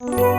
Amen.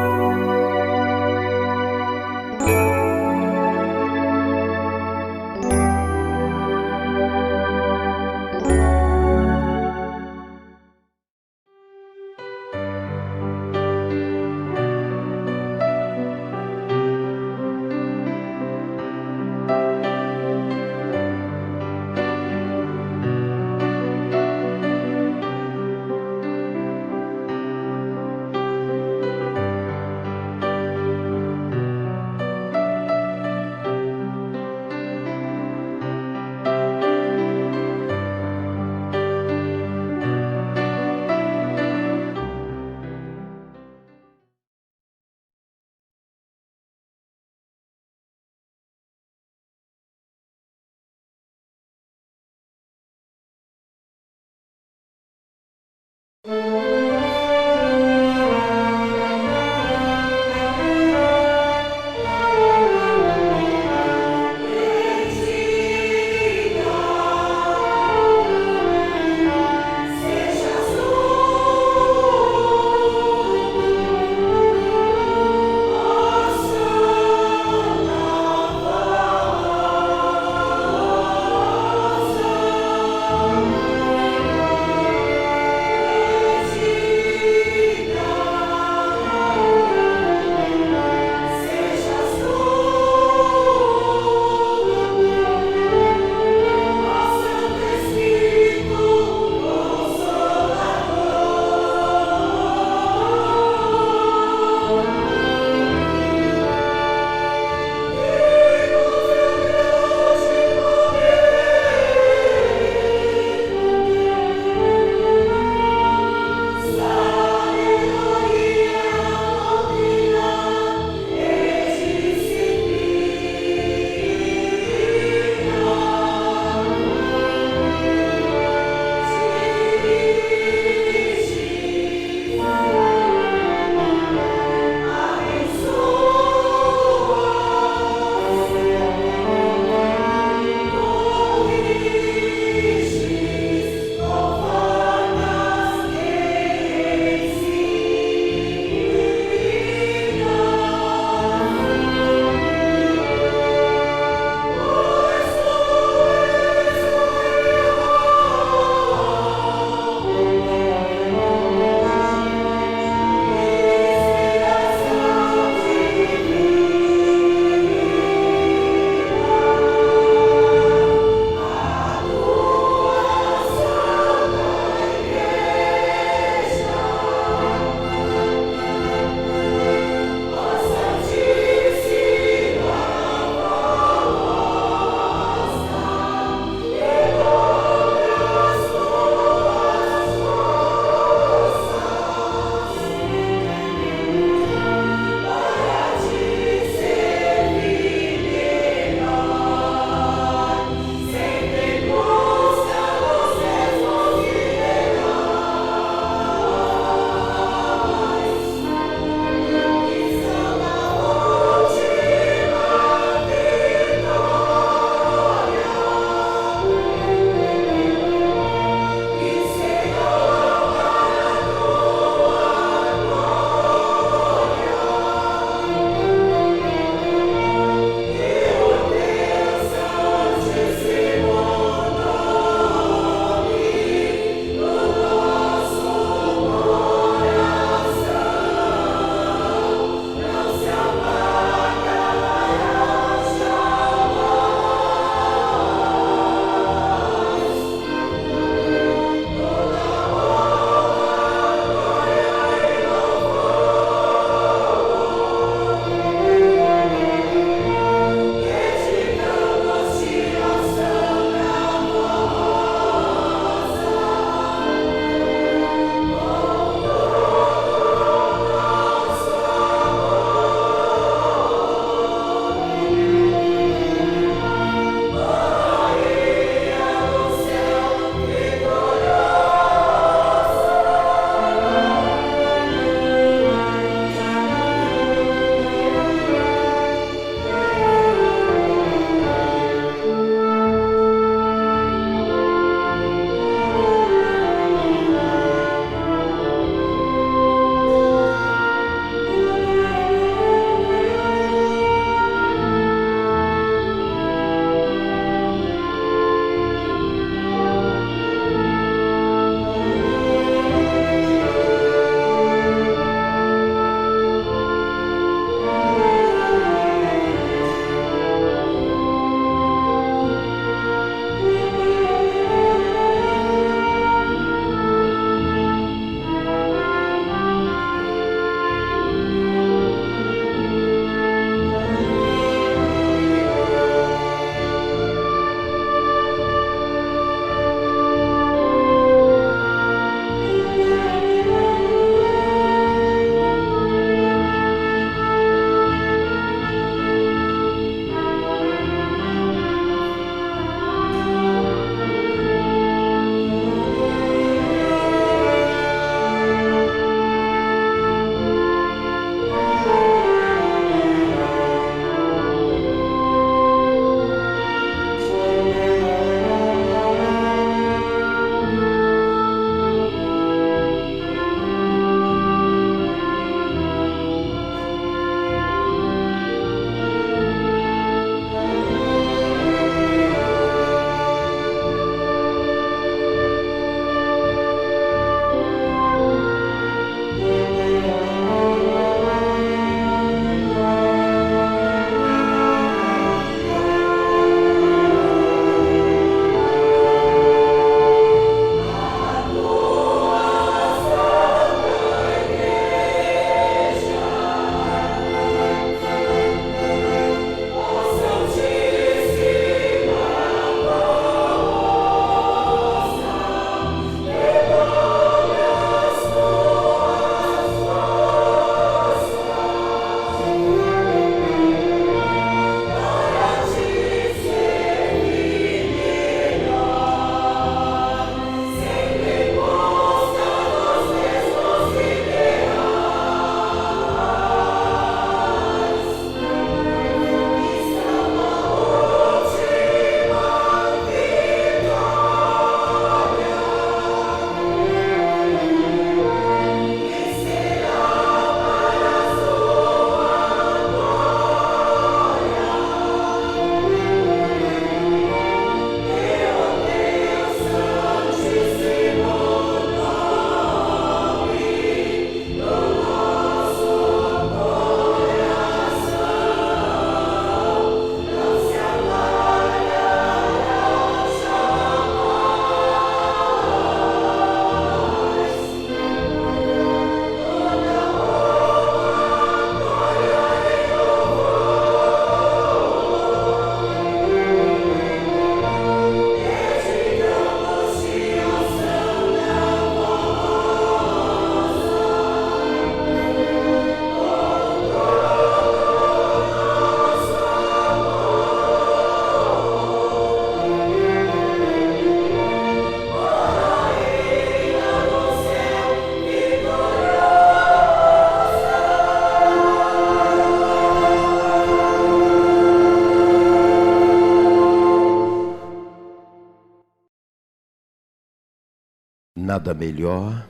Nada melhor,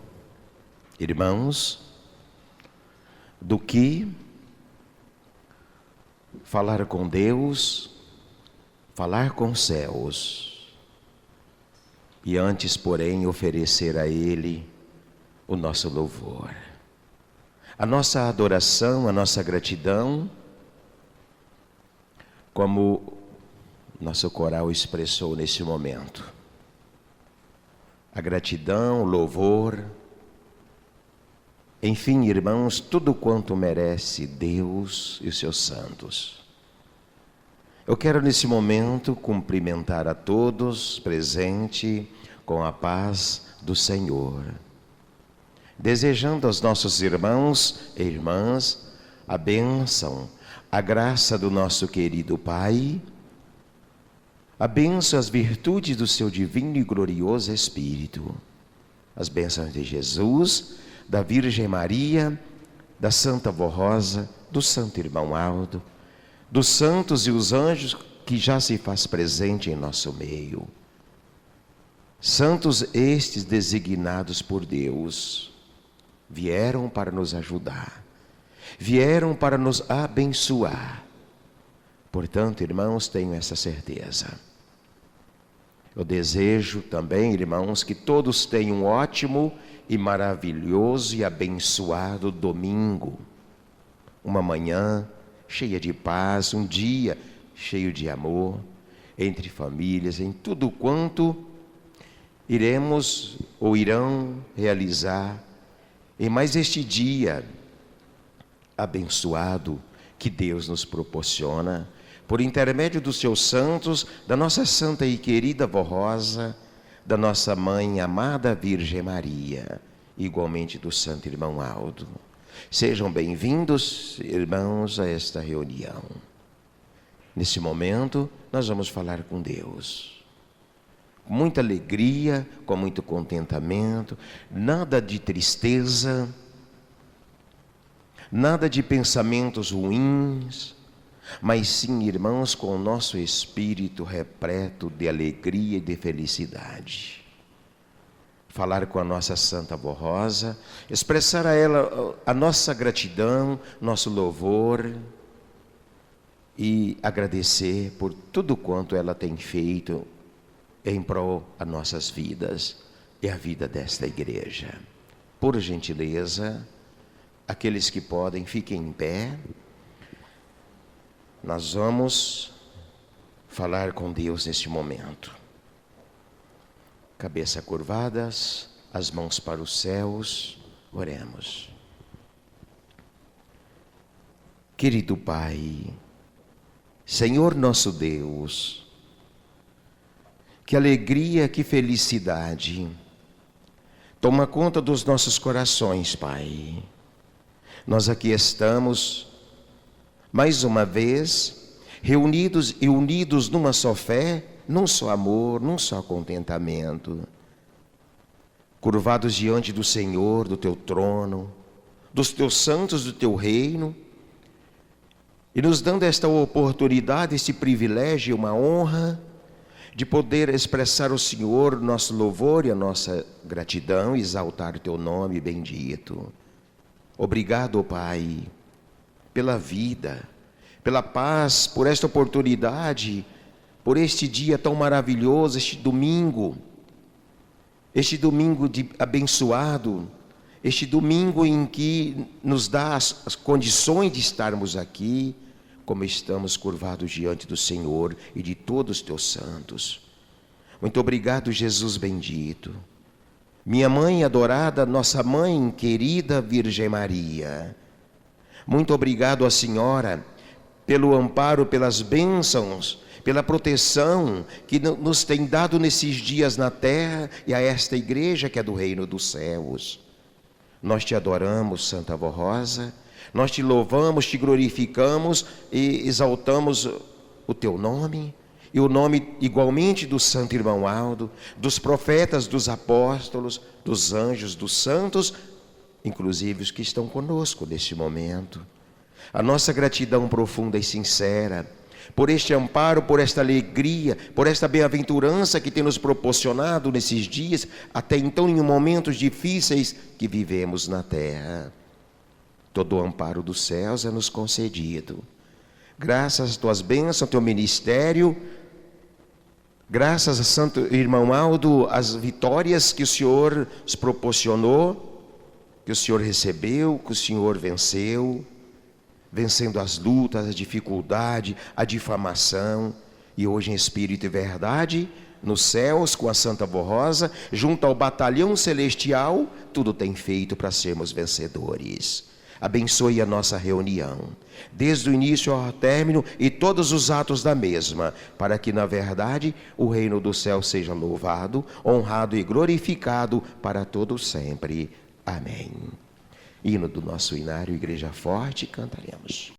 irmãos, do que falar com Deus, falar com os céus, e antes, porém, oferecer a Ele o nosso louvor, a nossa adoração, a nossa gratidão, como nosso coral expressou nesse momento. A gratidão, o louvor, enfim, irmãos, tudo quanto merece Deus e os seus santos. Eu quero nesse momento cumprimentar a todos presente com a paz do Senhor, desejando aos nossos irmãos e irmãs a bênção, a graça do nosso querido Pai, a bênção, as virtudes do seu divino e glorioso Espírito, as bênçãos de Jesus, da Virgem Maria, da Santa Vó Rosa, do Santo Irmão Aldo, dos santos e os anjos que já se faz presente em nosso meio. Santos estes designados por Deus, vieram para nos ajudar, vieram para nos abençoar. Portanto, irmãos, tenho essa certeza. Eu desejo também, irmãos, que todos tenham um ótimo e maravilhoso e abençoado domingo. Uma manhã cheia de paz, um dia cheio de amor, entre famílias, em tudo quanto iremos ou irão realizar em mais este dia abençoado que Deus nos proporciona, por intermédio dos seus santos, da nossa santa e querida Vó Rosa, da nossa mãe amada Virgem Maria, igualmente do Santo Irmão Aldo. Sejam bem-vindos, irmãos, a esta reunião. Nesse momento, nós vamos falar com Deus. Com muita alegria, com muito contentamento, nada de tristeza, nada de pensamentos ruins, mas sim, irmãos, com o nosso espírito repleto de alegria e de felicidade. Falar com a nossa Santa Vó Rosa, expressar a ela a nossa gratidão, nosso louvor e agradecer por tudo quanto ela tem feito em prol das nossas vidas e a vida desta igreja. Por gentileza, aqueles que podem, fiquem em pé. Nós vamos falar com Deus neste momento. Cabeça curvadas, as mãos para os céus, oremos. Querido Pai, Senhor nosso Deus, que alegria, que felicidade, toma conta dos nossos corações, Pai. Nós aqui estamos, mais uma vez, reunidos e unidos numa só fé, num só amor, num só contentamento, curvados diante do Senhor, do Teu trono, dos Teus santos, do Teu reino, e nos dando esta oportunidade, esse privilégio, uma honra, de poder expressar ao Senhor nosso louvor e a nossa gratidão, exaltar o Teu nome bendito. Obrigado, Pai, pela vida, pela paz, por esta oportunidade, por este dia tão maravilhoso, este domingo abençoado, este domingo em que nos dá as condições de estarmos aqui, como estamos curvados diante do Senhor e de todos os Teus santos. Muito obrigado, Jesus bendito. Minha mãe adorada, nossa mãe querida Virgem Maria. Muito obrigado à Senhora pelo amparo, pelas bênçãos, pela proteção que nos tem dado nesses dias na terra e a esta igreja que é do reino dos céus. Nós Te adoramos, Santa Vó Rosa, nós Te louvamos, Te glorificamos e exaltamos o Teu nome e o nome igualmente do Santo Irmão Aldo, dos profetas, dos apóstolos, dos anjos, dos santos, inclusive os que estão conosco neste momento. A nossa gratidão profunda e sincera por este amparo, por esta alegria, por esta bem-aventurança que tem nos proporcionado nesses dias, até então em momentos difíceis que vivemos na terra. Todo o amparo dos céus é nos concedido. Graças às tuas bênçãos, ao teu ministério, graças a Santo Irmão Aldo, as vitórias que o Senhor nos proporcionou, que o Senhor recebeu, que o Senhor venceu, vencendo as lutas, a dificuldade, a difamação, e hoje em espírito e verdade, nos céus com a Santa Vó Rosa, junto ao batalhão celestial, tudo tem feito para sermos vencedores. Abençoe a nossa reunião, desde o início ao término e todos os atos da mesma, para que, na verdade, o reino do céu seja louvado, honrado e glorificado para todos sempre. Amém. Hino do nosso inário Igreja Forte, cantaremos.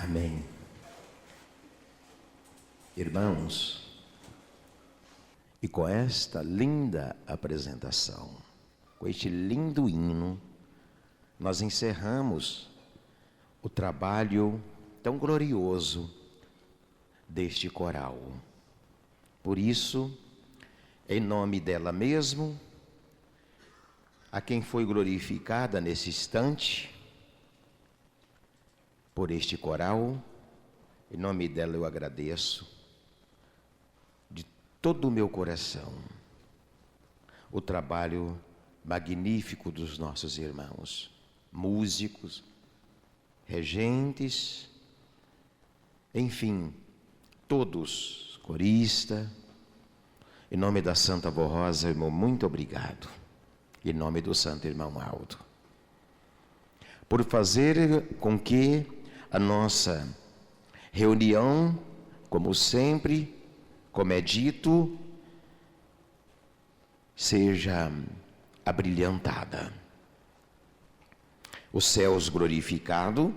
Amém. Irmãos, e com esta linda apresentação, com este lindo hino, nós encerramos o trabalho tão glorioso deste coral. Por isso, em nome dela mesmo, a quem foi glorificada nesse instante, por este coral, em nome dela eu agradeço, de todo o meu coração, o trabalho magnífico dos nossos irmãos, músicos, regentes, enfim, todos, corista. Em nome da Santa Avó Rosa, irmão, muito obrigado. Em nome do Santo Irmão Aldo, por fazer com que a nossa reunião, como sempre, como é dito, seja abrilhantada. Os céus glorificado,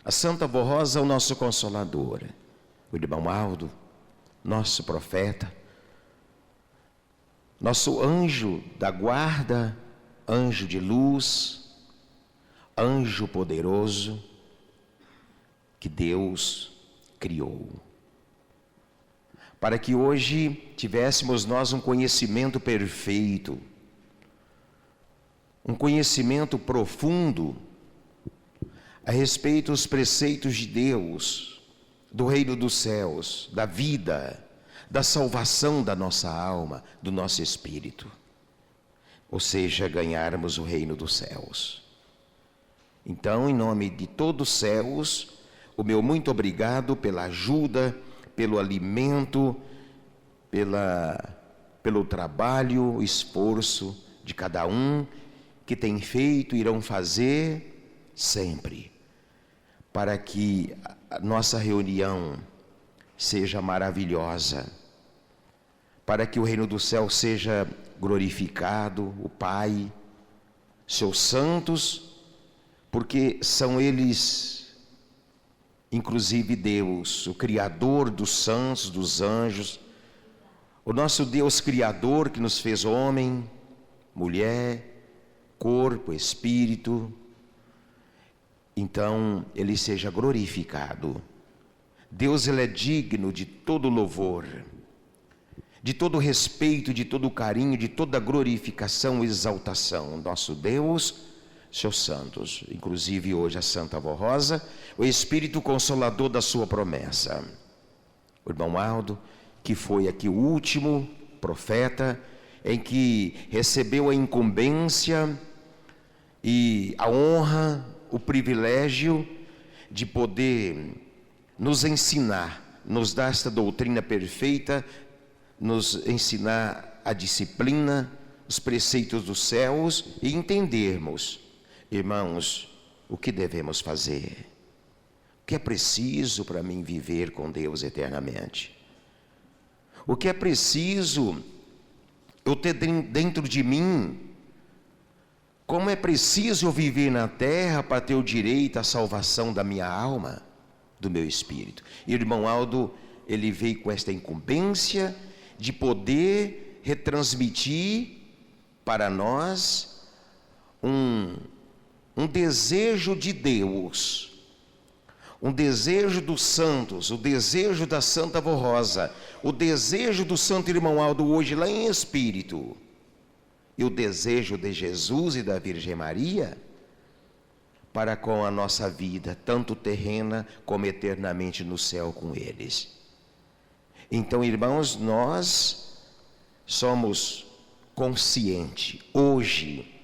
a Santa Avó Rosa, o nosso consolador, o irmão Aldo, nosso profeta, nosso anjo da guarda, anjo de luz, anjo poderoso que Deus criou, para que hoje tivéssemos nós um conhecimento perfeito, um conhecimento profundo a respeito dos preceitos de Deus, do reino dos céus, da vida, da salvação da nossa alma, do nosso espírito, ou seja, ganharmos o reino dos céus. Então, em nome de todos os céus, o meu muito obrigado pela ajuda, pelo alimento, pelo trabalho, esforço de cada um que tem feito e irão fazer sempre, para que a nossa reunião seja maravilhosa, para que o reino do céu seja glorificado, o Pai, seus santos, porque são eles, inclusive Deus, o Criador dos santos, dos anjos, o nosso Deus Criador que nos fez homem, mulher, corpo, espírito. Então, Ele seja glorificado. Deus, Ele é digno de todo louvor, de todo respeito, de todo carinho, de toda glorificação e exaltação. Nosso Deus, seus santos, inclusive hoje a Santa Avó Rosa, o Espírito Consolador da sua promessa. O irmão Aldo, que foi aqui o último profeta, em que recebeu a incumbência e a honra, o privilégio de poder nos ensinar, nos dar esta doutrina perfeita, nos ensinar a disciplina, os preceitos dos céus e entendermos, irmãos, o que devemos fazer, o que é preciso para mim viver com Deus eternamente, o que é preciso eu ter dentro de mim, como é preciso eu viver na terra para ter o direito à salvação da minha alma, do meu espírito. E o irmão Aldo, ele veio com esta incumbência de poder retransmitir para nós um desejo de Deus, um desejo dos santos, o desejo da Santa Avó Rosa, o desejo do Santo Irmão Aldo hoje lá em espírito, e o desejo de Jesus e da Virgem Maria para com a nossa vida, tanto terrena como eternamente no céu com eles. Então, irmãos, nós somos conscientes, hoje,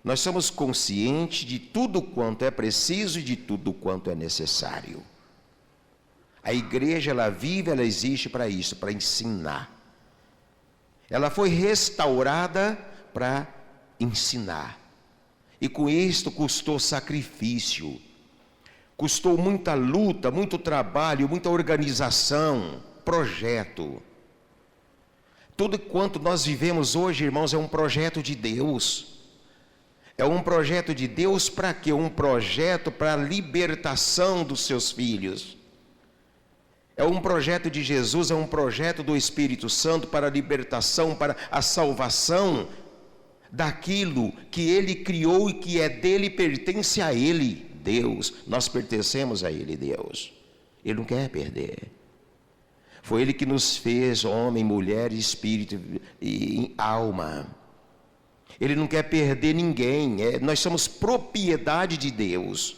nós somos conscientes de tudo quanto é preciso e de tudo quanto é necessário. A igreja, ela vive, ela existe para isso, para ensinar. Ela foi restaurada para ensinar. E com isto custou sacrifício, custou muita luta, muito trabalho, muita organização, projeto. Tudo quanto nós vivemos hoje, irmãos, é um projeto de Deus. É um projeto de Deus para quê? Um projeto para a libertação dos seus filhos. É um projeto de Jesus, é um projeto do Espírito Santo para a libertação, para a salvação daquilo que Ele criou e que é dele e pertence a Ele, Deus. Nós pertencemos a Ele, Deus. Ele não quer perder. Foi Ele que nos fez homem, mulher, espírito e alma. Ele não quer perder ninguém. Nós somos propriedade de Deus.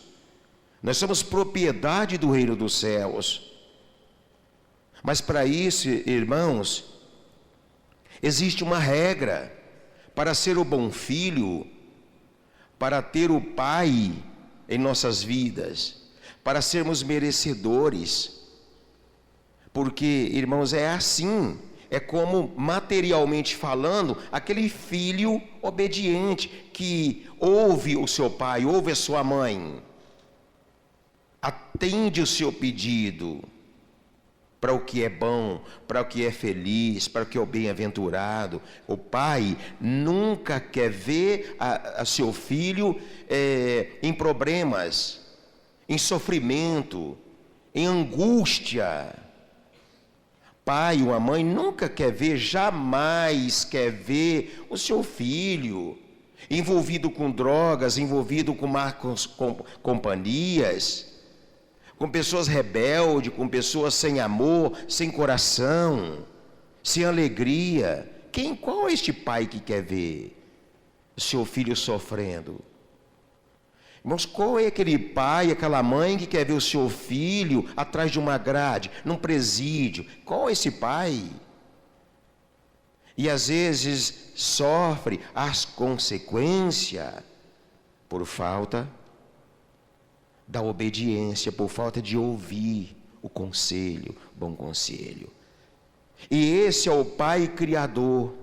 Nós somos propriedade do reino dos céus. Mas para isso, irmãos, existe uma regra. Para ser o bom filho, para ter o Pai em nossas vidas, para sermos merecedores. Porque, irmãos, é assim. É como, materialmente falando, aquele filho obediente que ouve o seu pai, ouve a sua mãe, atende o seu pedido para o que é bom, para o que é feliz, para o que é o bem-aventurado. O pai nunca quer ver a seu filho em problemas, em sofrimento, em angústia. Pai, uma mãe nunca quer ver, jamais quer ver o seu filho envolvido com drogas, envolvido com más companhias, com pessoas rebeldes, com pessoas sem amor, sem coração, sem alegria. Qual é este pai que quer ver o seu filho sofrendo? Irmãos, qual é aquele pai, aquela mãe que quer ver o seu filho atrás de uma grade, num presídio? Qual é esse pai? E às vezes sofre as consequências por falta da obediência, por falta de ouvir o conselho, bom conselho. E esse é o Pai Criador.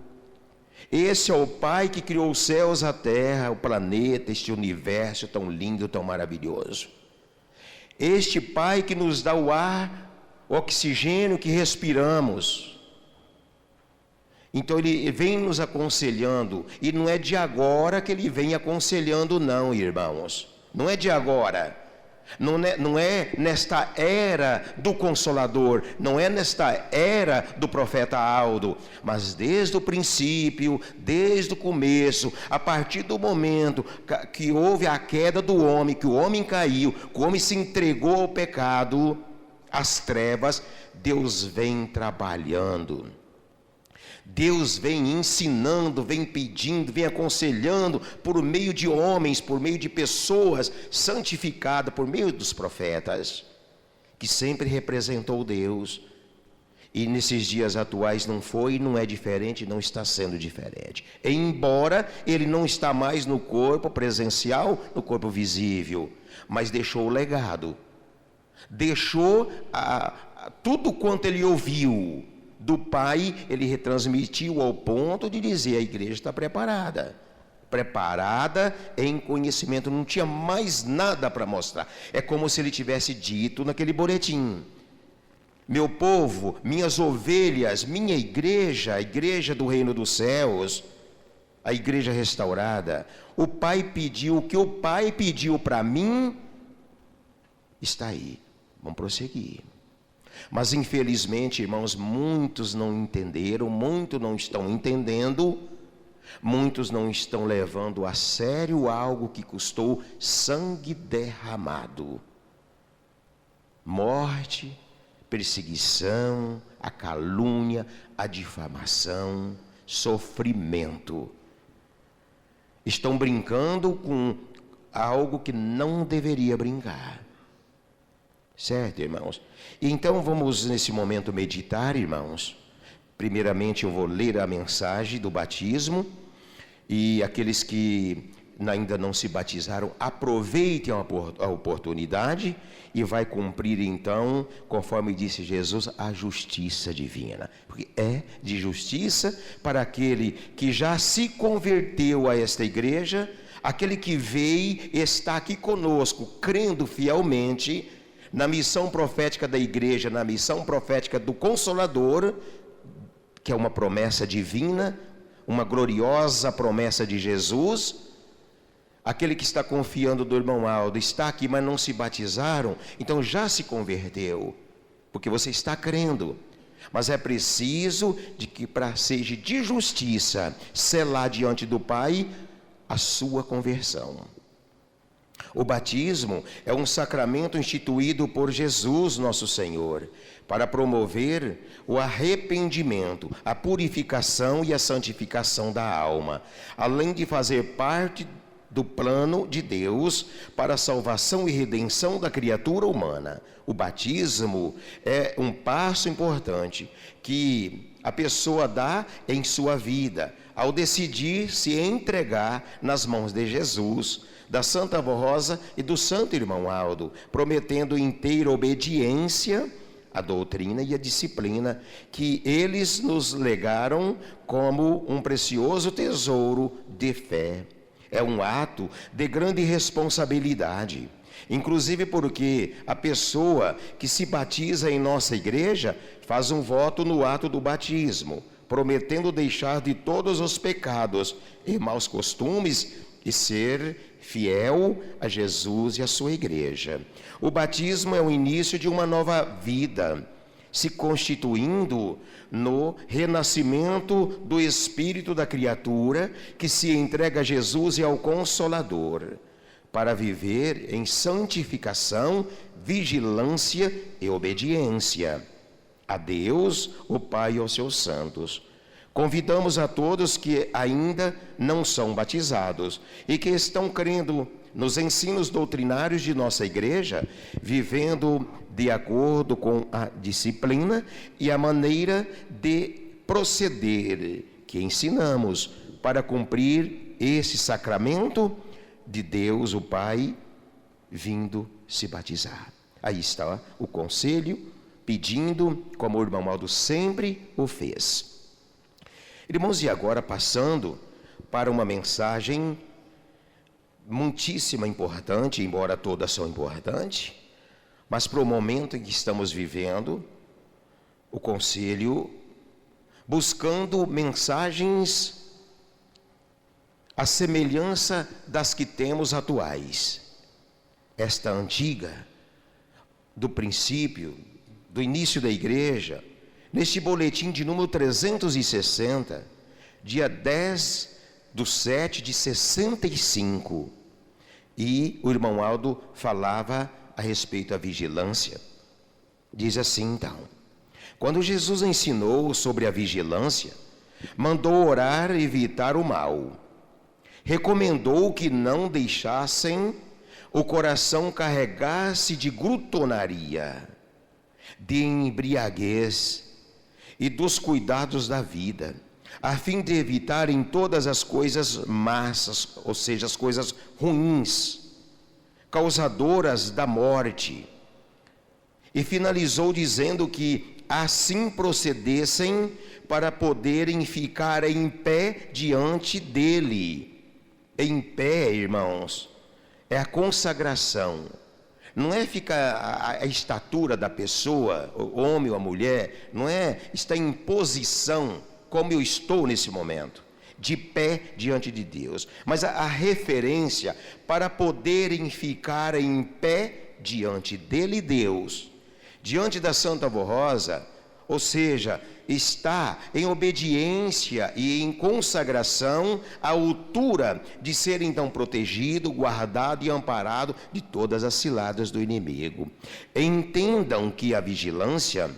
Esse é o Pai que criou os céus, a terra, o planeta, este universo tão lindo, tão maravilhoso. Este Pai que nos dá o ar, o oxigênio que respiramos. Então Ele vem nos aconselhando, e não é de agora que Ele vem aconselhando não, irmãos. Não é de agora. Não é nesta era do Consolador, não é nesta era do profeta Aldo, mas desde o princípio, desde o começo, a partir do momento que houve a queda do homem, que o homem caiu, que o homem se entregou ao pecado, às trevas, Deus vem trabalhando. Deus vem ensinando, vem pedindo, vem aconselhando por meio de homens, por meio de pessoas santificadas, por meio dos profetas, que sempre representou Deus. E nesses dias atuais não foi, não é diferente, não está sendo diferente. Embora Ele não está mais no corpo presencial, no corpo visível, mas deixou o legado. Deixou tudo quanto Ele ouviu do Pai, Ele retransmitiu ao ponto de dizer: a igreja está preparada em conhecimento, não tinha mais nada para mostrar. É como se Ele tivesse dito naquele boletim: meu povo, minhas ovelhas, minha igreja, a igreja do reino dos céus, a igreja restaurada, o Pai pediu, o que o Pai pediu para mim está aí, vamos prosseguir. Mas infelizmente, irmãos, muitos não entenderam, muitos não estão entendendo, muitos não estão levando a sério algo que custou sangue derramado, morte, perseguição, a calúnia, a difamação, sofrimento. Estão brincando com algo que não deveria brincar. Certo, irmãos? E então vamos nesse momento meditar, irmãos. Primeiramente eu vou ler a mensagem do batismo, e aqueles que ainda não se batizaram, aproveitem a oportunidade e vai cumprir então, conforme disse Jesus, a justiça divina. Porque é de justiça para aquele que já se converteu a esta igreja, aquele que veio e está aqui conosco, crendo fielmente na missão profética da igreja, na missão profética do Consolador, que é uma promessa divina, uma gloriosa promessa de Jesus, Aquele que está confiando do irmão Aldo está aqui, mas não se batizaram, então já se converteu, porque você está crendo. Mas é preciso de que, para seja de justiça, selar diante do Pai a sua conversão. O batismo é um sacramento instituído por Jesus, nosso Senhor, para promover o arrependimento, a purificação e a santificação da alma, além de fazer parte do plano de Deus para a salvação e redenção da criatura humana. O batismo é um passo importante que a pessoa dá em sua vida, ao decidir se entregar nas mãos de Jesus, da Santa Avó Rosa e do Santo Irmão Aldo, prometendo inteira obediência à doutrina e à disciplina que eles nos legaram como um precioso tesouro de fé. É um ato de grande responsabilidade, inclusive porque a pessoa que se batiza em nossa igreja faz um voto no ato do batismo, prometendo deixar de todos os pecados e maus costumes e ser fiel a Jesus e a sua igreja. O batismo é o início de uma nova vida, se constituindo no renascimento do espírito da criatura que se entrega a Jesus e ao Consolador, para viver em santificação, vigilância e obediência a Deus, o Pai e aos seus santos. Convidamos a todos que ainda não são batizados e que estão crendo nos ensinos doutrinários de nossa igreja, vivendo de acordo com a disciplina e a maneira de proceder que ensinamos para cumprir esse sacramento de Deus, o Pai, vindo se batizar. Aí está o conselho, pedindo, como o irmão Aldo sempre o fez. Irmãos, e agora passando para uma mensagem muitíssima importante, embora todas são importantes, mas para o momento em que estamos vivendo, o conselho buscando mensagens à semelhança das que temos atuais. Esta antiga, do princípio, do início da igreja, neste boletim de número 360, dia 10/7/65, e o irmão Aldo falava a respeito da vigilância. Diz assim então: quando Jesus ensinou sobre a vigilância, mandou orar e evitar o mal. Recomendou que não deixassem o coração carregar-se de glutonaria, de embriaguez e dos cuidados da vida, a fim de evitarem todas as coisas más, ou seja, as coisas ruins, causadoras da morte. E finalizou dizendo que assim procedessem para poderem ficar em pé diante dele. Em pé, irmãos, é a consagração. Não é ficar a estatura da pessoa, o homem ou a mulher, não é estar em posição como eu estou nesse momento, de pé diante de Deus, mas a referência para poderem ficar em pé diante dele, Deus, diante da Santa Avó Rosa, ou seja, está em obediência e em consagração à altura de ser então protegido, guardado e amparado de todas as ciladas do inimigo. Entendam que a vigilância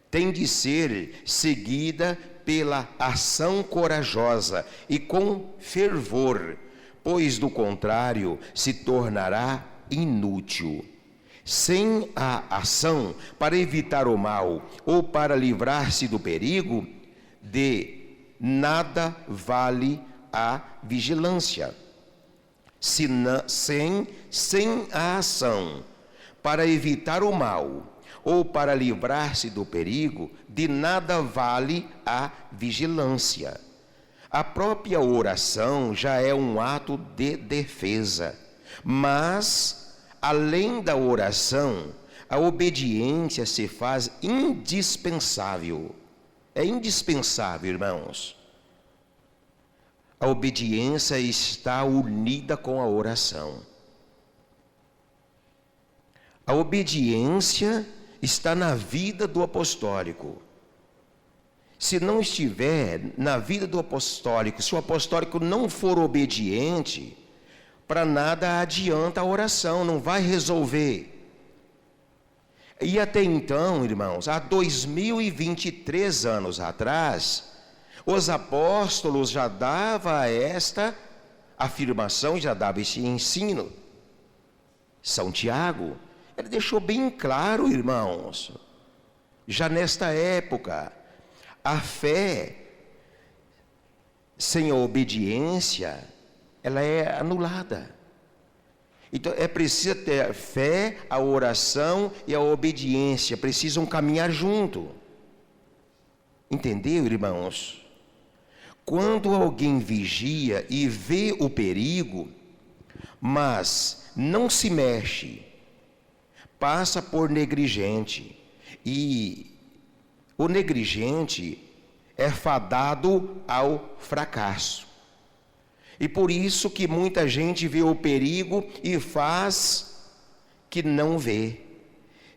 tem de ser seguida pela ação corajosa e com fervor, pois do contrário se tornará inútil. Sem a ação para evitar o mal ou para livrar-se do perigo, de nada vale a vigilância. Sem a ação para evitar o mal ou para livrar-se do perigo, de nada vale a vigilância. A própria oração já é um ato de defesa, mas além da oração, a obediência se faz indispensável. É indispensável, irmãos. A obediência está unida com a oração. A obediência está na vida do apostólico. Se não estiver na vida do apostólico, se o apostólico não for obediente, para nada adianta a oração, não vai resolver. E até então, irmãos, há 2023 anos atrás, os apóstolos já davam esta afirmação, já davam esse ensino. São Tiago, ele deixou bem claro, irmãos, já nesta época, a fé sem a obediência, ela é anulada. Então é preciso ter a fé, a oração e a obediência, precisam caminhar junto. Entendeu, irmãos? Quando alguém vigia e vê o perigo, mas não se mexe, passa por negligente, e o negligente é fadado ao fracasso. E por isso que muita gente vê o perigo e faz que não vê,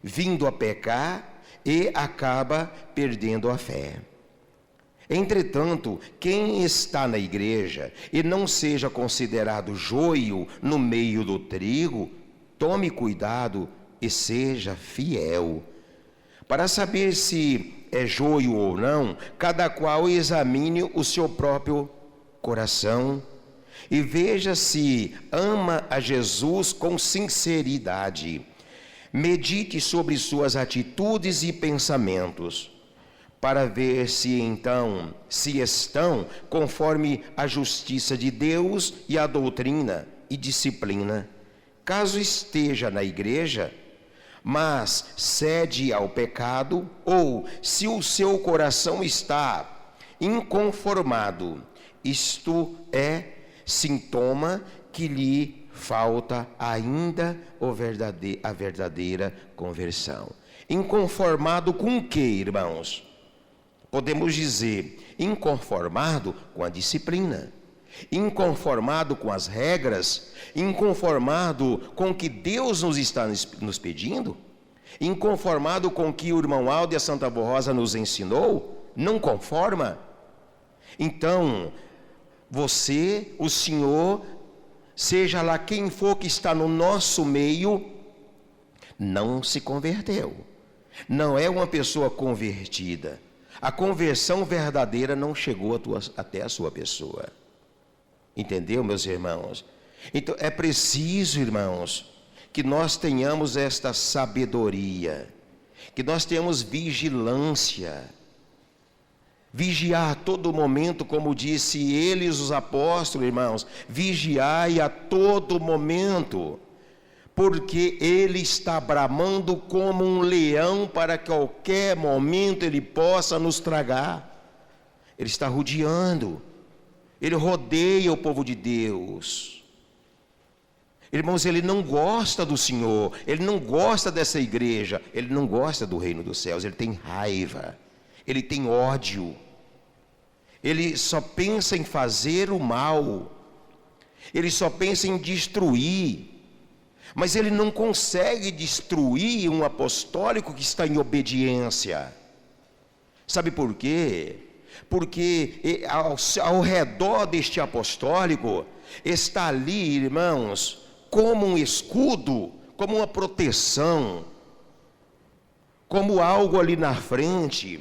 vindo a pecar e acaba perdendo a fé. Entretanto, quem está na igreja e não seja considerado joio no meio do trigo, tome cuidado e seja fiel. Para saber se é joio ou não, cada qual examine o seu próprio coração e veja se ama a Jesus com sinceridade. Medite sobre suas atitudes e pensamentos, para ver se então, se estão conforme a justiça de Deus e a doutrina e disciplina. Caso esteja na igreja, mas cede ao pecado, ou se o seu coração está inconformado, isto é sintoma que lhe falta ainda a verdadeira conversão. Inconformado com o que, irmãos? Podemos dizer, inconformado com a disciplina, inconformado com as regras, inconformado com o que Deus nos está nos pedindo, inconformado com o que o irmão Aldo e a Santa Rosa nos ensinou, não conforma. Então, você, o Senhor, seja lá quem for que está no nosso meio, não se converteu, não é uma pessoa convertida. A conversão verdadeira não chegou até a sua pessoa. Entendeu, meus irmãos? Então é preciso, irmãos, que nós tenhamos esta sabedoria, que nós tenhamos vigilância, vigiar a todo momento, como disse eles, os apóstolos, irmãos, vigiai a todo momento, porque ele está bramando como um leão para que a qualquer momento ele possa nos tragar. Ele está rodeando, ele rodeia o povo de Deus. Irmãos, ele não gosta do Senhor, ele não gosta dessa igreja, ele não gosta do reino dos céus, ele tem raiva, ele tem ódio, ele só pensa em fazer o mal, ele só pensa em destruir, mas ele não consegue destruir um apostólico que está em obediência. Sabe por quê? Porque ao redor deste apostólico está ali, irmãos, como um escudo, como uma proteção, como algo ali na frente,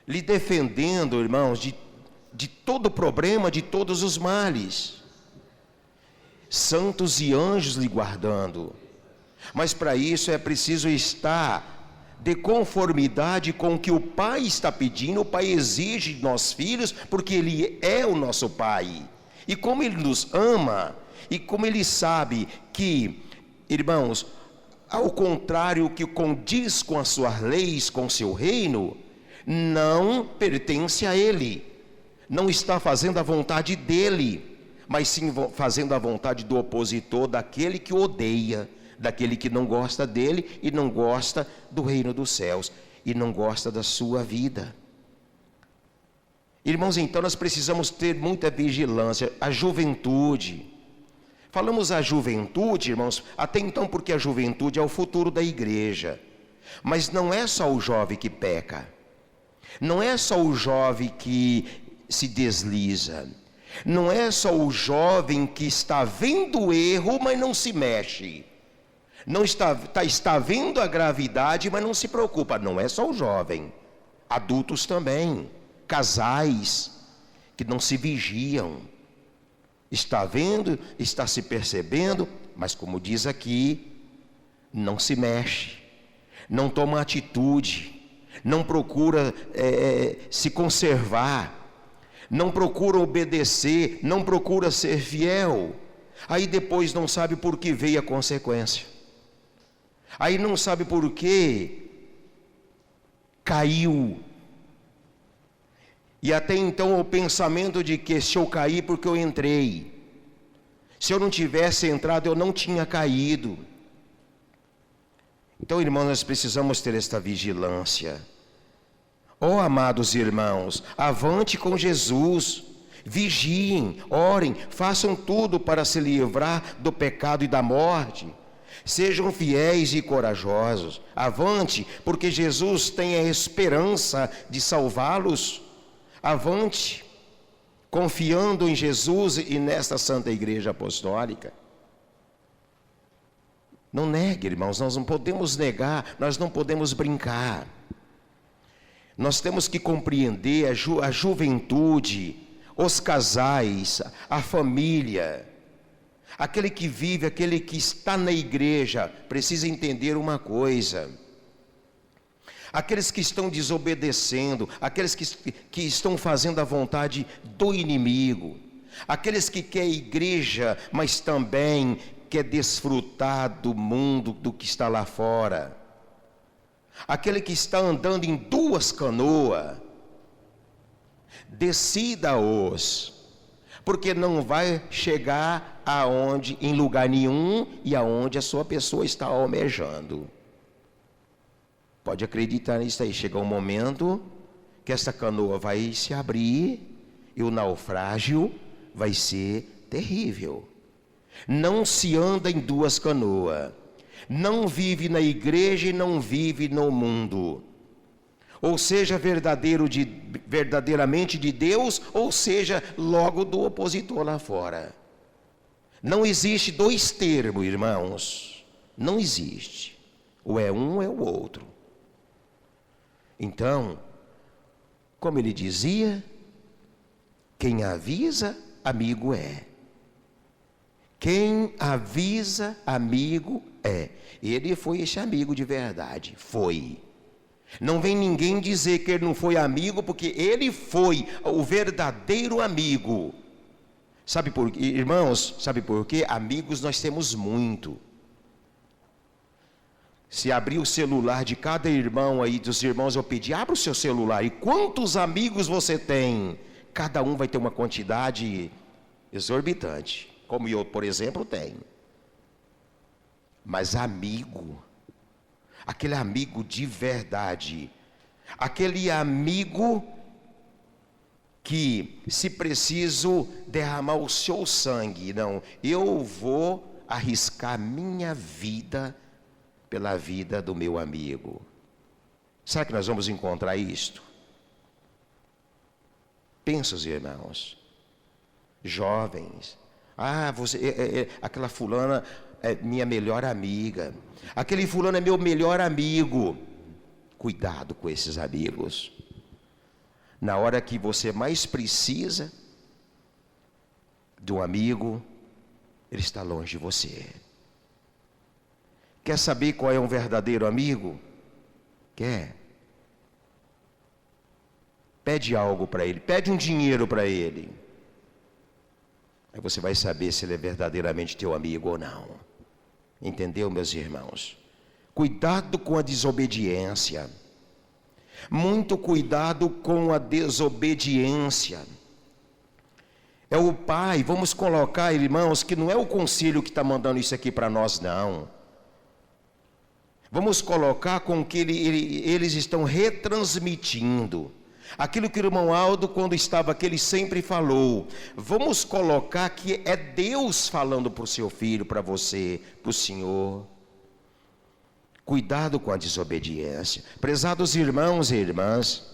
lhe defendendo, irmãos, de todo problema, de todos os males. Santos e anjos lhe guardando. Mas para isso é preciso estar de conformidade com o que o Pai está pedindo. O Pai exige de nós filhos, porque Ele é o nosso Pai. E como Ele nos ama, e como Ele sabe que, irmãos, ao contrário que condiz com as suas leis, com o seu reino, não pertence a Ele, não está fazendo a vontade dEle, mas sim fazendo a vontade do opositor, daquele que o odeia, daquele que não gosta dele e não gosta do reino dos céus, e não gosta da sua vida. Irmãos, então nós precisamos ter muita vigilância. A juventude. Falamos a juventude, irmãos, até então porque a juventude é o futuro da igreja. Mas não é só o jovem que peca. Não é só o jovem que se desliza. Não é só o jovem que está vendo o erro, mas não se mexe. Não está vendo a gravidade, mas não se preocupa. Não é só o jovem. Adultos também. Casais que não se vigiam. Está vendo, está se percebendo, mas como diz aqui, não se mexe. Não toma atitude. Não procura se conservar. Não procura obedecer. Não procura ser fiel. Aí depois não sabe por que veio a consequência. Aí não sabe por que caiu. E até então o pensamento de que se eu cair porque eu entrei. Se eu não tivesse entrado eu não tinha caído. Então, irmãos, nós precisamos ter esta vigilância. Oh, amados irmãos, avante com Jesus. Vigiem, orem, façam tudo para se livrar do pecado e da morte. Sejam fiéis e corajosos. Avante, porque Jesus tem a esperança de salvá-los. Avante, confiando em Jesus e nesta Santa Igreja Apostólica. Não negue, irmãos, nós não podemos negar, nós não podemos brincar. Nós temos que compreender a juventude, os casais, a família. Aquele que vive, aquele que está na igreja, precisa entender uma coisa. Aqueles que estão desobedecendo, aqueles que estão fazendo a vontade do inimigo, aqueles que querem igreja, mas também quer desfrutar do mundo, do que está lá fora. Aquele que está andando em duas canoas, decida-os, porque não vai chegar aonde, em lugar nenhum, e aonde a sua pessoa está almejando. Pode acreditar nisso aí. Chega um momento que essa canoa vai se abrir e o naufrágio vai ser terrível. Não se anda em duas canoas. Não vive na igreja e não vive no mundo. Ou seja, verdadeiramente de Deus, ou seja, logo do opositor lá fora. Não existe dois termos, irmãos. Não existe. Ou é um ou é o outro. Então, como ele dizia, quem avisa, amigo é. Quem avisa, amigo é. Ele foi esse amigo de verdade, foi. Não vem ninguém dizer que ele não foi amigo, porque ele foi o verdadeiro amigo. Sabe por quê, irmãos? Sabe por quê? Amigos nós temos muito. Se abrir o celular de cada irmão aí, dos irmãos, eu pedi, abra o seu celular. E quantos amigos você tem? Cada um vai ter uma quantidade exorbitante. Como eu, por exemplo, tenho. Mas amigo, aquele amigo de verdade, aquele amigo que, se preciso derramar o seu sangue, não, eu vou arriscar minha vida pela vida do meu amigo. Será que nós vamos encontrar isto? Pensa, os irmãos, jovens, aquela fulana é minha melhor amiga, aquele fulano é meu melhor amigo. Cuidado com esses amigos. Na hora que você mais precisa de um amigo, ele está longe de você. Quer saber qual é um verdadeiro amigo? Quer? Pede algo para ele, pede um dinheiro para ele. Aí você vai saber se ele é verdadeiramente teu amigo ou não. Entendeu, meus irmãos? Cuidado com a desobediência. Muito cuidado com a desobediência. É o pai, vamos colocar, irmãos, que não é o conselho que está mandando isso aqui para nós, não. Vamos colocar com que eles estão retransmitindo. Aquilo que o irmão Aldo, quando estava aqui, ele sempre falou: vamos colocar que é Deus falando para o seu filho, para você, para o senhor. Cuidado com a desobediência. Prezados irmãos e irmãs,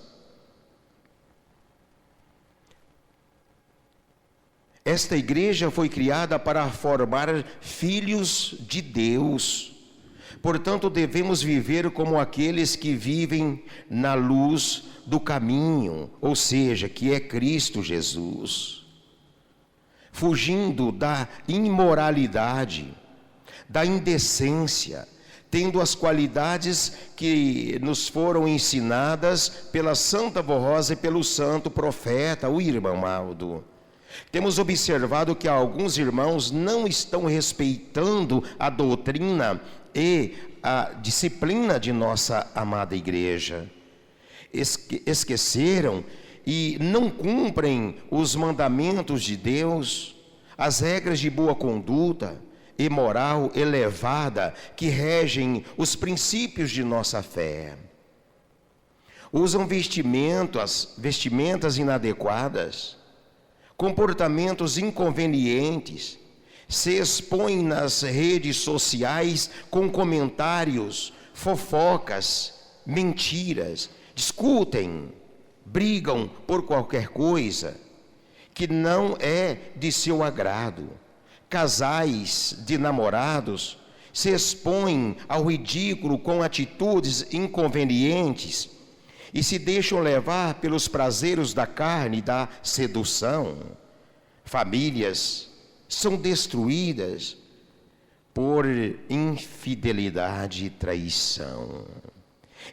esta igreja foi criada para formar filhos de Deus. Portanto, devemos viver como aqueles que vivem na luz do caminho, ou seja, que é Cristo Jesus. Fugindo da imoralidade, da indecência, tendo as qualidades que nos foram ensinadas pela Santa Vó Rosa e pelo Santo Profeta, o irmão Aldo. Temos observado que alguns irmãos não estão respeitando a doutrina e a disciplina de nossa amada igreja. Esqueceram e não cumprem os mandamentos de Deus, as regras de boa conduta e moral elevada que regem os princípios de nossa fé. Usam vestimentas inadequadas, comportamentos inconvenientes, se expõem nas redes sociais com comentários, fofocas, mentiras, discutem, brigam por qualquer coisa que não é de seu agrado. Casais de namorados se expõem ao ridículo com atitudes inconvenientes e se deixam levar pelos prazeres da carne e da sedução. Famílias são destruídas por infidelidade e traição,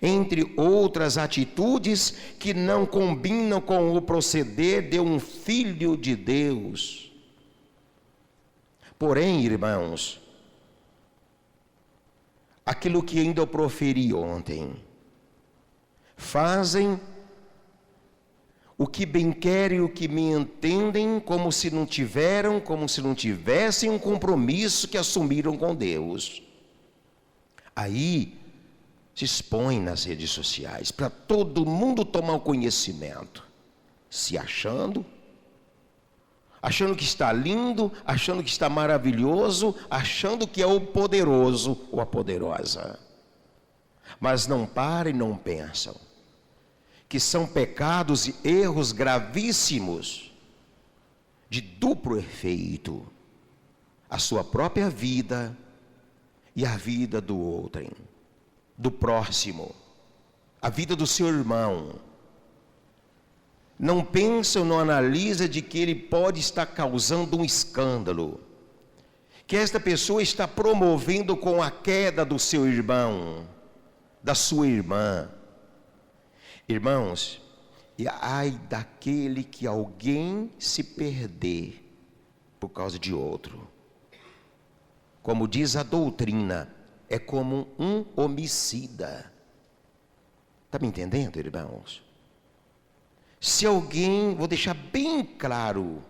entre outras atitudes que não combinam com o proceder de um filho de Deus. Porém, irmãos, aquilo que ainda eu proferi ontem, fazem o que bem querem, o que me entendem, como se não tivessem um compromisso que assumiram com Deus. Aí se expõe nas redes sociais para todo mundo tomar o conhecimento, se achando que está lindo, achando que está maravilhoso, achando que é o poderoso ou a poderosa. Mas não param e não pensam que são pecados e erros gravíssimos, de duplo efeito, a sua própria vida e a vida do outrem, do próximo, a vida do seu irmão. Não pensam, não analisam de que ele pode estar causando um escândalo, que esta pessoa está promovendo com a queda do seu irmão, da sua irmã. Irmãos, e ai daquele que alguém se perder por causa de outro. Como diz a doutrina, é como um homicida. Está me entendendo, irmãos? Se alguém, vou deixar bem claro,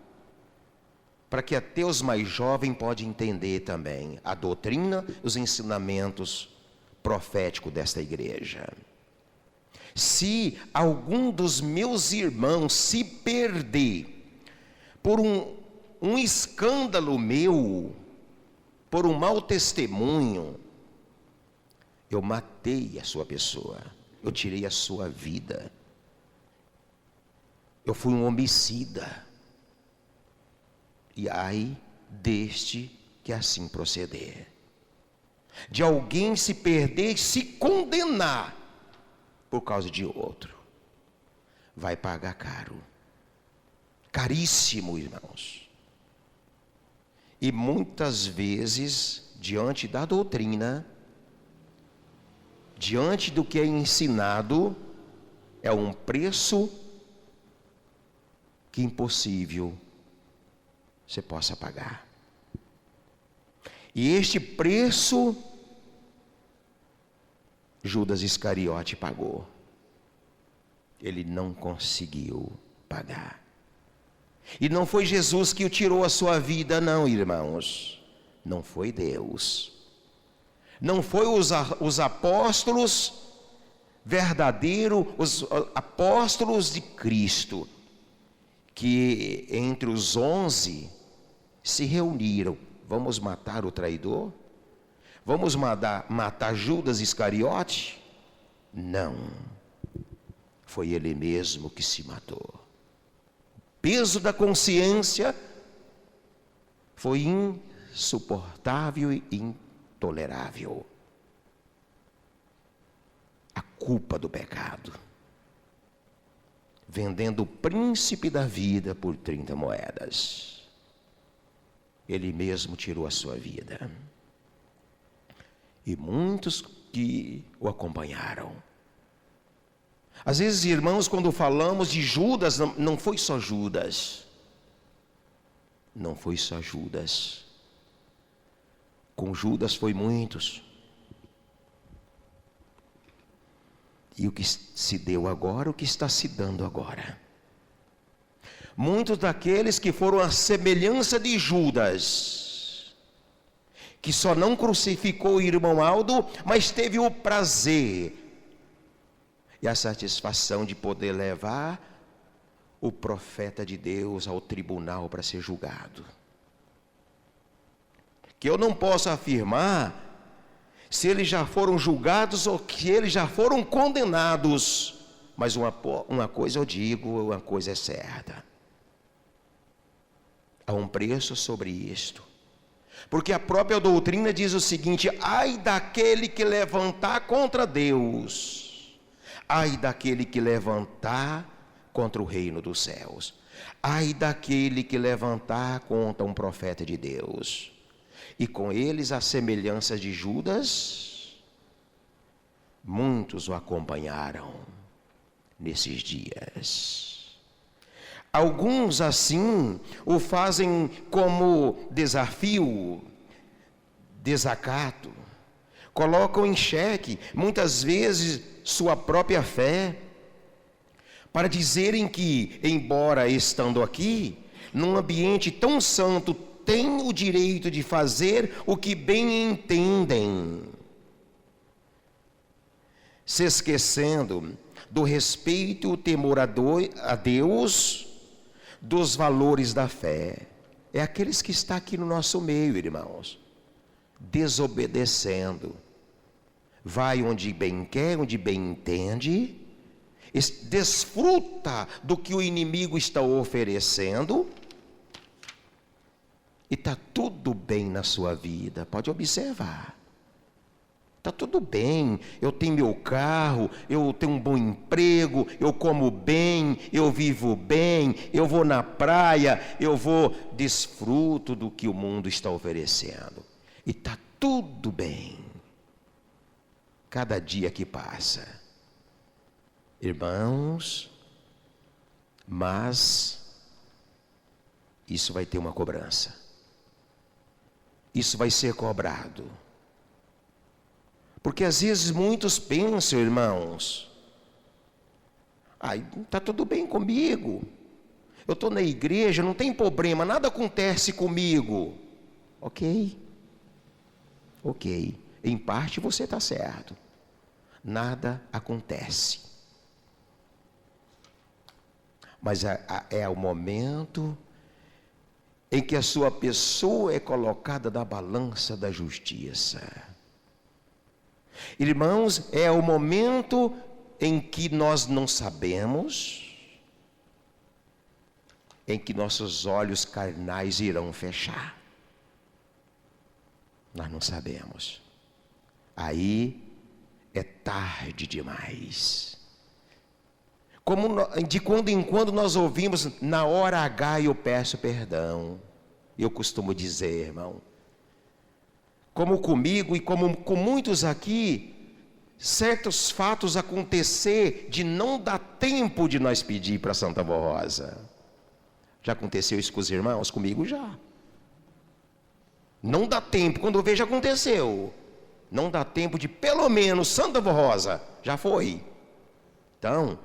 para que até os mais jovens podem entender também a doutrina, os ensinamentos proféticos desta igreja. Se algum dos meus irmãos se perder por um escândalo meu, por um mau testemunho, eu matei a sua pessoa, eu tirei a sua vida. Eu fui um homicida. E ai deste que assim proceder. De alguém se perder e se condenar por causa de outro. Vai pagar caro. Caríssimo, irmãos. E muitas vezes, diante da doutrina, diante do que é ensinado, é um preço que impossível você possa pagar. E este preço Judas Iscariote pagou. Ele não conseguiu pagar. E não foi Jesus que o tirou a sua vida, não, irmãos. Não foi Deus. Não foi os apóstolos verdadeiro, os apóstolos de Cristo, que entre os 11 se reuniram. Vamos matar o traidor? Vamos matar Judas Iscariote? Não. Foi ele mesmo que se matou. O peso da consciência foi insuportável e intolerável. A culpa do pecado. Vendendo o príncipe da vida por 30 moedas. Ele mesmo tirou a sua vida. E muitos que o acompanharam. Às vezes, irmãos, quando falamos de Judas, não foi só Judas. Não foi só Judas. Com Judas foi muitos. E o que se deu agora, o que está se dando agora. Muitos daqueles que foram à semelhança de Judas, que só não crucificou o irmão Aldo, mas teve o prazer e a satisfação de poder levar o profeta de Deus ao tribunal para ser julgado. Que eu não posso afirmar se eles já foram julgados ou que eles já foram condenados. Mas uma coisa eu digo, uma coisa é certa. Há um preço sobre isto. Porque a própria doutrina diz o seguinte: ai daquele que levantar contra Deus. Ai daquele que levantar contra o reino dos céus. Ai daquele que levantar contra um profeta de Deus. E com eles a semelhança de Judas, muitos o acompanharam nesses dias. Alguns assim o fazem como desafio, desacato, colocam em xeque muitas vezes sua própria fé, para dizerem que, embora estando aqui, num ambiente tão santo, têm o direito de fazer o que bem entendem, se esquecendo do respeito e o temor a Deus, dos valores da fé. É aqueles que estão aqui no nosso meio, irmãos, desobedecendo, vai onde bem quer, onde bem entende, desfruta do que o inimigo está oferecendo, e está tudo bem na sua vida. Pode observar. Está tudo bem. Eu tenho meu carro, eu tenho um bom emprego, eu como bem, eu vivo bem, eu vou na praia, desfruto do que o mundo está oferecendo. E está tudo bem. Cada dia que passa. Irmãos, mas isso vai ter uma cobrança. Isso vai ser cobrado. Porque às vezes muitos pensam, irmãos, está tudo bem comigo. Eu estou na igreja, não tem problema, nada acontece comigo. Ok. Em parte você está certo. Nada acontece. Mas é o momento em que a sua pessoa é colocada na balança da justiça. Irmãos, é o momento em que nós não sabemos, em que nossos olhos carnais irão fechar. Nós não sabemos. Aí é tarde demais. De quando em quando nós ouvimos, na hora H eu peço perdão. Eu costumo dizer, irmão, como comigo e como com muitos aqui, certos fatos acontecer de não dar tempo de nós pedir para Santa Vó Rosa. Já aconteceu isso com os irmãos? Comigo já. Não dá tempo, quando eu vejo aconteceu. Não dá tempo de pelo menos Santa Vó Rosa, já foi. Então,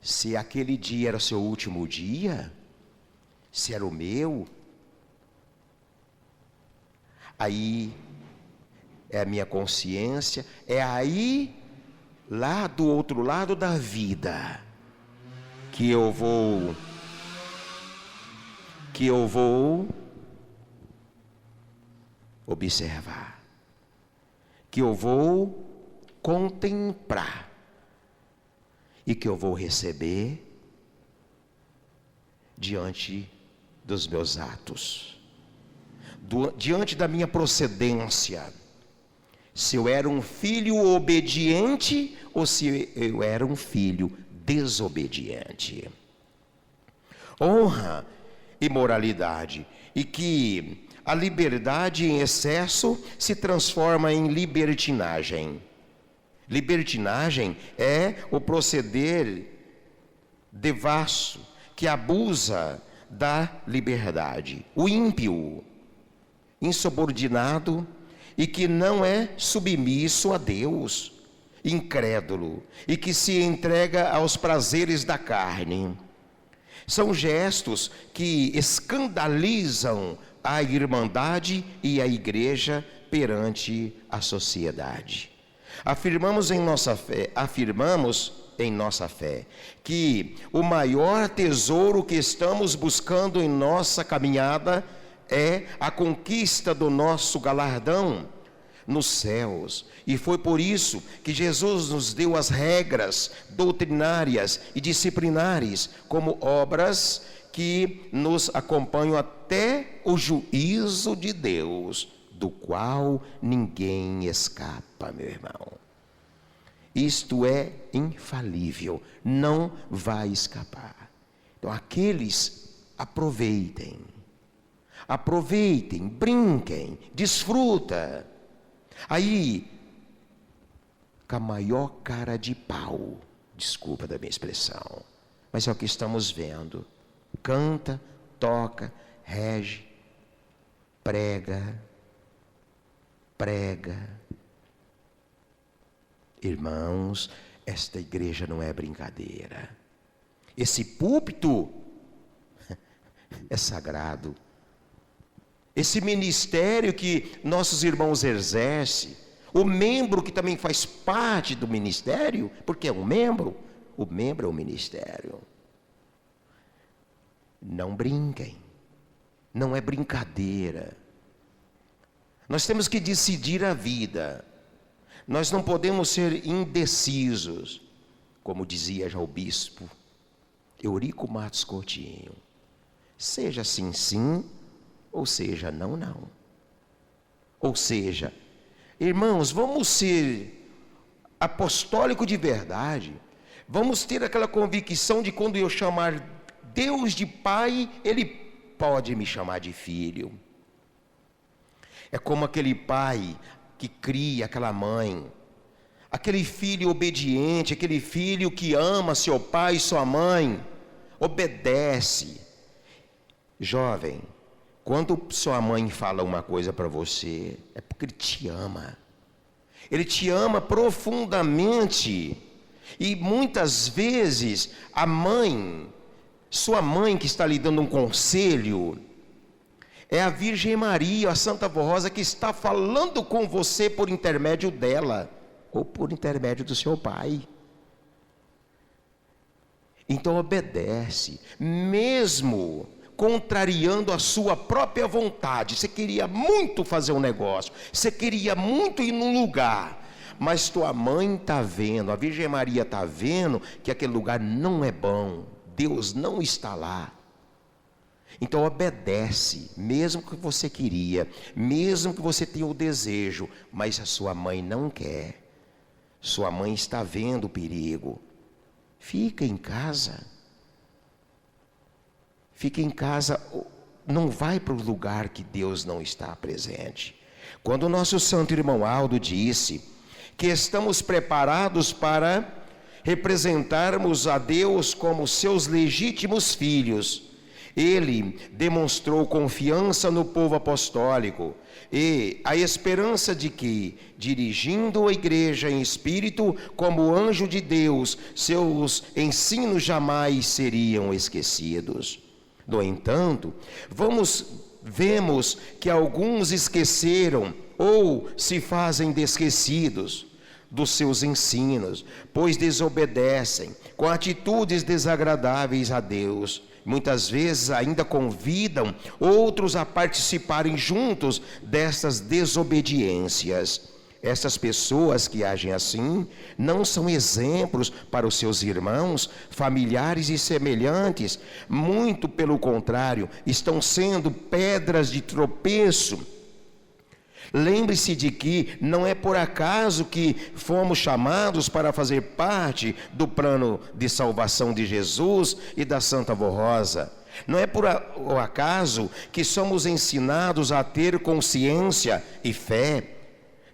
se aquele dia era o seu último dia, se era o meu, aí é a minha consciência, é aí lá do outro lado da vida, que eu vou observar, que eu vou contemplar e que eu vou receber diante dos meus atos, diante da minha procedência, se eu era um filho obediente ou se eu era um filho desobediente. Honra e moralidade, e que a liberdade em excesso se transforma em libertinagem. Libertinagem é o proceder devasso que abusa da liberdade. O ímpio, insubordinado e que não é submisso a Deus, incrédulo e que se entrega aos prazeres da carne. São gestos que escandalizam a irmandade e a igreja perante a sociedade. Afirmamos em nossa fé que o maior tesouro que estamos buscando em nossa caminhada é a conquista do nosso galardão nos céus. E foi por isso que Jesus nos deu as regras doutrinárias e disciplinares como obras que nos acompanham até o juízo de Deus, do qual ninguém escapa, meu irmão. Isto é infalível, não vai escapar. Então aqueles aproveitem, brinquem, desfruta. Aí, com a maior cara de pau, desculpa da minha expressão, mas é o que estamos vendo. Canta, toca, rege, prega. Irmãos, esta igreja não é brincadeira. Esse púlpito é sagrado. Esse ministério que nossos irmãos exercem, o membro que também faz parte do ministério, porque é um membro, o membro é o ministério. Não brinquem, não é brincadeira. Nós temos que decidir a vida. Nós não podemos ser indecisos, como dizia já o bispo Eurico Matos Coutinho. Seja sim, sim, ou seja, não, não. Ou seja, irmãos, vamos ser apostólico de verdade. Vamos ter aquela convicção de quando eu chamar Deus de Pai, Ele pode me chamar de filho. É como aquele pai que cria aquela mãe, aquele filho obediente, aquele filho que ama seu pai e sua mãe, obedece. Jovem, quando sua mãe fala uma coisa para você, é porque ele te ama. Ele te ama profundamente. E muitas vezes a mãe, sua mãe que está lhe dando um conselho, é a Virgem Maria, a Santa Vó Rosa, que está falando com você por intermédio dela, ou por intermédio do seu pai. Então obedece, mesmo contrariando a sua própria vontade. Você queria muito fazer um negócio, você queria muito ir num lugar, mas tua mãe está vendo, a Virgem Maria está vendo que aquele lugar não é bom, Deus não está lá. Então obedece, mesmo que você queria, mesmo que você tenha o desejo, mas a sua mãe não quer. Sua mãe está vendo o perigo. Fica em casa. Fica em casa, não vai para o lugar que Deus não está presente. Quando o nosso santo irmão Aldo disse que estamos preparados para representarmos a Deus como seus legítimos filhos, ele demonstrou confiança no povo apostólico e a esperança de que, dirigindo a igreja em espírito como anjo de Deus, seus ensinos jamais seriam esquecidos. No entanto, vemos que alguns esqueceram ou se fazem de esquecidos. dos seus ensinos, pois desobedecem com atitudes desagradáveis a Deus. Muitas vezes ainda convidam outros a participarem juntos destas desobediências. Essas pessoas que agem assim não são exemplos para os seus irmãos, familiares e semelhantes. Muito pelo contrário, estão sendo pedras de tropeço. Lembre-se de que não é por acaso que fomos chamados para fazer parte do plano de salvação de Jesus e da Santa Avó Rosa. Não é por acaso que somos ensinados a ter consciência e fé.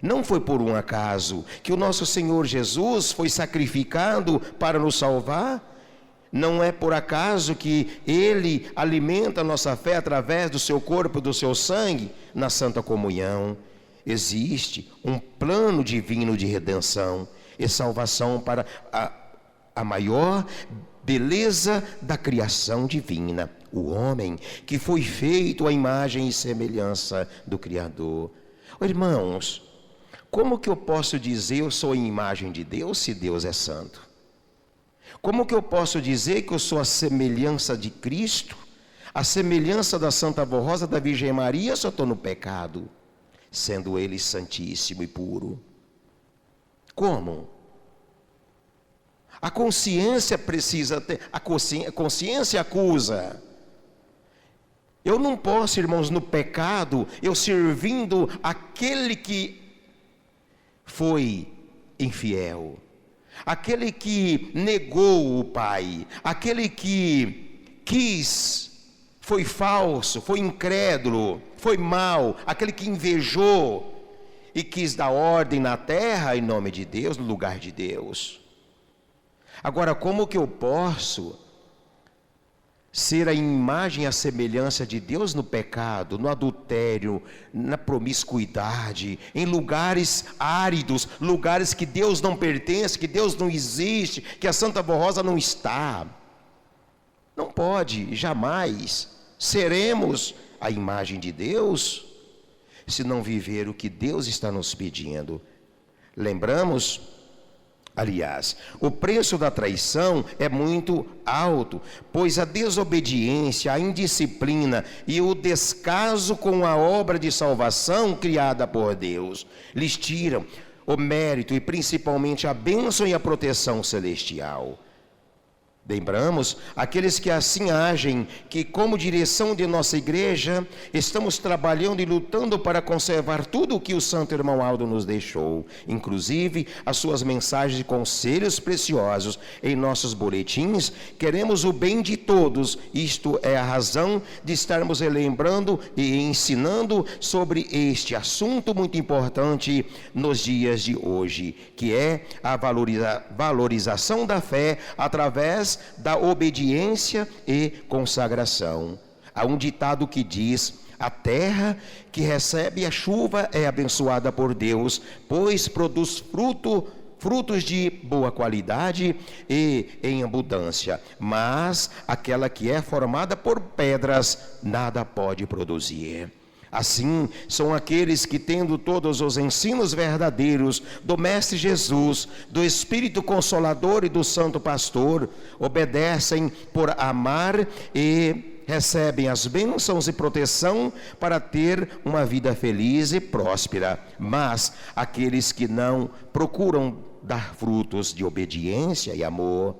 Não foi por um acaso que o nosso Senhor Jesus foi sacrificado para nos salvar. Não é por acaso que Ele alimenta a nossa fé através do seu corpo e do seu sangue na Santa Comunhão. Existe um plano divino de redenção e salvação para a maior beleza da criação divina, o homem que foi feito à imagem e semelhança do Criador. Irmãos, como que eu posso dizer eu sou a imagem de Deus se Deus é santo? Como que eu posso dizer que eu sou a semelhança de Cristo, a semelhança da Santa Avó Rosa, da Virgem Maria, se eu estou no pecado, sendo Ele santíssimo e puro? Como? A consciência precisa ter, a consciência acusa. Eu não posso, irmãos, no pecado, eu servindo aquele que foi infiel, aquele que negou o Pai, aquele que foi falso, foi incrédulo, foi mau, aquele que invejou e quis dar ordem na terra em nome de Deus, no lugar de Deus. Agora, como que eu posso ser a imagem e a semelhança de Deus no pecado, no adultério, na promiscuidade, em lugares áridos, lugares que Deus não pertence, que Deus não existe, que a Santa Avó Rosa não está? Não pode, jamais seremos a imagem de Deus se não viver o que Deus está nos pedindo. Lembramos? Aliás, o preço da traição é muito alto, pois a desobediência, a indisciplina e o descaso com a obra de salvação criada por Deus lhes tiram o mérito e principalmente a bênção e a proteção celestial. Lembramos, aqueles que assim agem, que como direção de nossa igreja, estamos trabalhando e lutando para conservar tudo o que o Santo Irmão Aldo nos deixou, inclusive as suas mensagens e conselhos preciosos em nossos boletins. Queremos o bem de todos, isto é a razão de estarmos relembrando e ensinando sobre este assunto muito importante nos dias de hoje, que é a valorização da fé através da obediência e consagração. Há um ditado que diz: a terra que recebe a chuva é abençoada por Deus, pois produz frutos de boa qualidade e em abundância, mas aquela que é formada por pedras nada pode produzir. Assim, são aqueles que, tendo todos os ensinos verdadeiros do Mestre Jesus, do Espírito Consolador e do Santo Pastor, obedecem por amar e recebem as bênçãos e proteção para ter uma vida feliz e próspera. Mas aqueles que não procuram dar frutos de obediência e amor,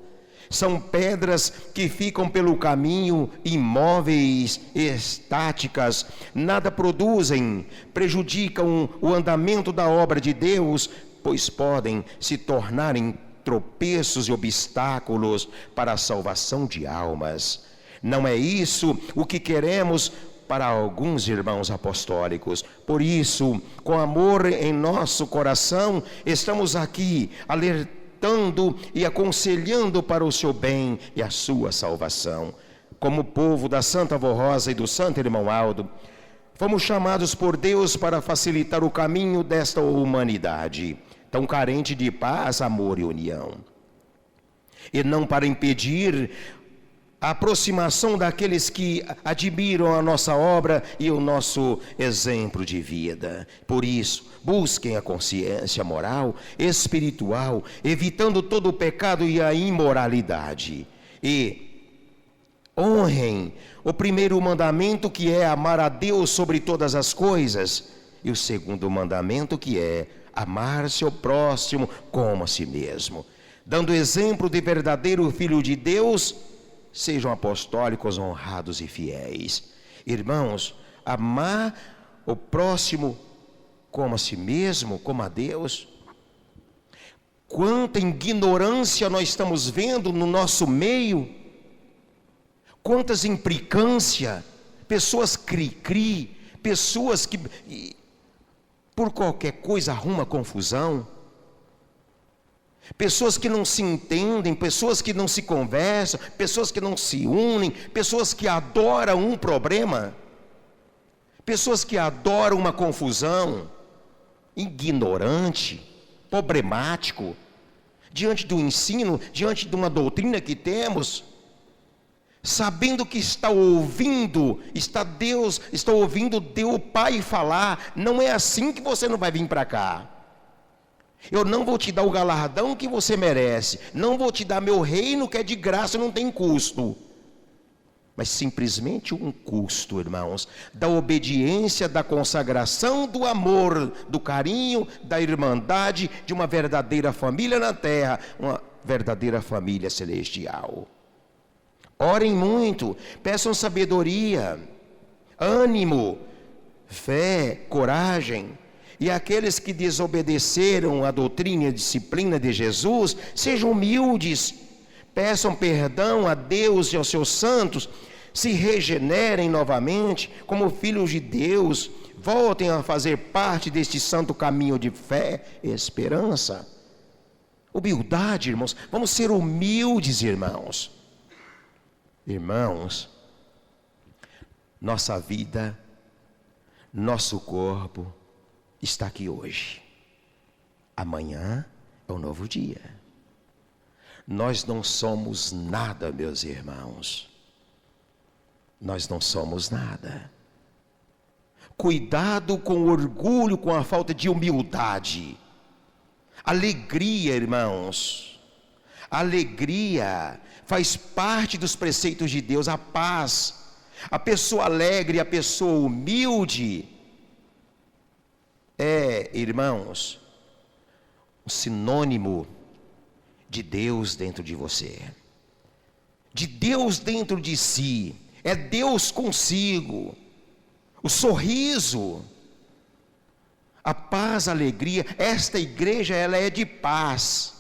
são pedras que ficam pelo caminho imóveis, estáticas, nada produzem, prejudicam o andamento da obra de Deus, pois podem se tornarem tropeços e obstáculos para a salvação de almas. Não é isso o que queremos para alguns irmãos apostólicos. Por isso, com amor em nosso coração, estamos aqui alertando e aconselhando para o seu bem e a sua salvação. Como povo da Santa Avó Rosa e do Santo Irmão Aldo, fomos chamados por Deus para facilitar o caminho desta humanidade, tão carente de paz, amor e união, e não para impedir a aproximação daqueles que admiram a nossa obra e o nosso exemplo de vida. Por isso, busquem a consciência moral, espiritual, evitando todo o pecado e a imoralidade. E honrem o primeiro mandamento, que é amar a Deus sobre todas as coisas, e o segundo mandamento, que é amar seu próximo como a si mesmo. Dando exemplo de verdadeiro filho de Deus, sejam apostólicos, honrados e fiéis. Irmãos, amar o próximo como a si mesmo, como a Deus. Quanta ignorância nós estamos vendo no nosso meio, quantas implicâncias, pessoas cri-cri, pessoas que por qualquer coisa arruma confusão, pessoas que não se entendem, pessoas que não se conversam, pessoas que não se unem, pessoas que adoram um problema, pessoas que adoram uma confusão, ignorante, problemático, diante do ensino, diante de uma doutrina que temos, sabendo que está ouvindo Deus Pai falar. Não é assim que você não vai vir para cá. Eu não vou te dar o galardão que você merece, não vou te dar meu reino que é de graça, não tem custo, mas simplesmente um custo, irmãos, da obediência, da consagração, do amor, do carinho, da irmandade, de uma verdadeira família na terra, uma verdadeira família celestial. Orem muito, peçam sabedoria, ânimo, fé, coragem. E aqueles que desobedeceram a doutrina e a disciplina de Jesus, sejam humildes, peçam perdão a Deus e aos seus santos, se regenerem novamente como filhos de Deus, voltem a fazer parte deste santo caminho de fé e esperança. Humildade, irmãos, vamos ser humildes, irmãos. Irmãos, nossa vida, nosso corpo está aqui hoje. Amanhã é um novo dia. Nós não somos nada, meus irmãos. Nós não somos nada. Cuidado com o orgulho, com a falta de humildade. Alegria, irmãos. Alegria faz parte dos preceitos de Deus, a paz. A pessoa alegre, a pessoa humilde é, irmãos, um sinônimo de Deus dentro de você, de Deus dentro de si. É Deus consigo, o sorriso, a paz, a alegria. Esta igreja, ela é de paz.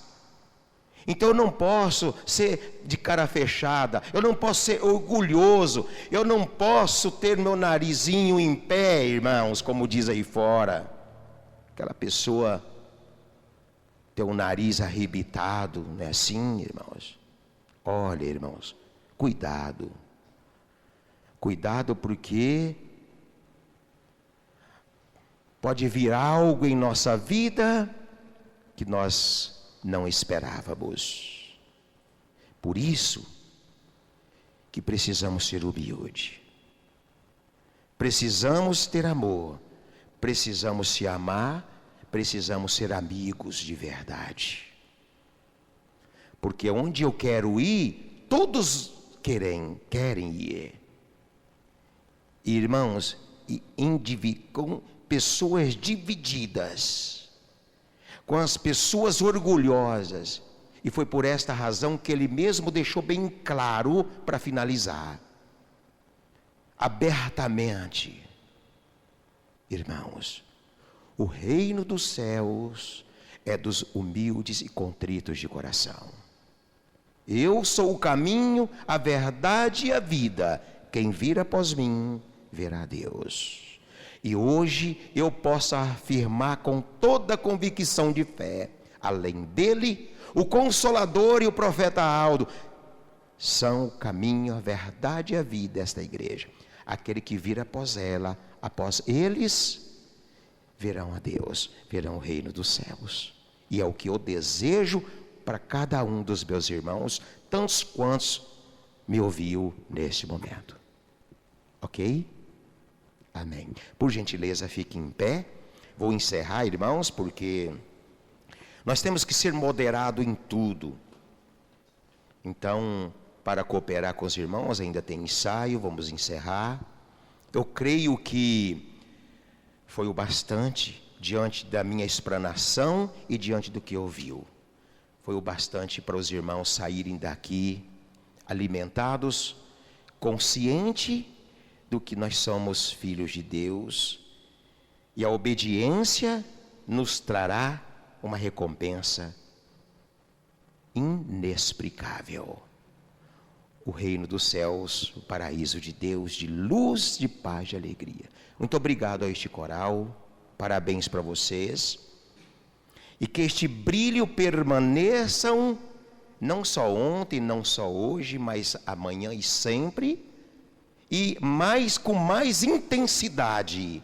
Então eu não posso ser de cara fechada, eu não posso ser orgulhoso, eu não posso ter meu narizinho em pé, irmãos, como diz aí fora. Aquela pessoa tem o nariz arrebitado, não é assim, irmãos? Olha, irmãos, cuidado. Cuidado, porque pode vir algo em nossa vida que nós não esperávamos. Por isso que precisamos ser humildes. Precisamos ter amor. Precisamos se amar, precisamos ser amigos de verdade. Porque onde eu quero ir, todos querem ir. Irmãos, com pessoas divididas, com as pessoas orgulhosas. E foi por esta razão que ele mesmo deixou bem claro, para finalizar, abertamente: irmãos, o reino dos céus é dos humildes e contritos de coração. Eu sou o caminho, a verdade e a vida. Quem vir após mim, verá a Deus. E hoje eu posso afirmar com toda a convicção de fé: além dele, o Consolador e o profeta Aldo são o caminho, a verdade e a vida desta igreja. Aquele que vir após ela, após eles, verão a Deus, verão o reino dos céus. E é o que eu desejo para cada um dos meus irmãos, tantos quantos me ouviu neste momento. Ok? Amém. Por gentileza, fique em pé. Vou encerrar, irmãos, porque nós temos que ser moderados em tudo. Então, para cooperar com os irmãos, ainda tem ensaio, vamos encerrar. Eu creio que foi o bastante diante da minha explanação e diante do que ouviu. Foi o bastante para os irmãos saírem daqui alimentados, consciente do que nós somos filhos de Deus, e a obediência nos trará uma recompensa inexplicável. O reino dos céus, o paraíso de Deus, de luz, de paz, de alegria. Muito obrigado a este coral, parabéns para vocês, e que este brilho permaneçam, não só ontem, não só hoje, mas amanhã e sempre, e com mais intensidade,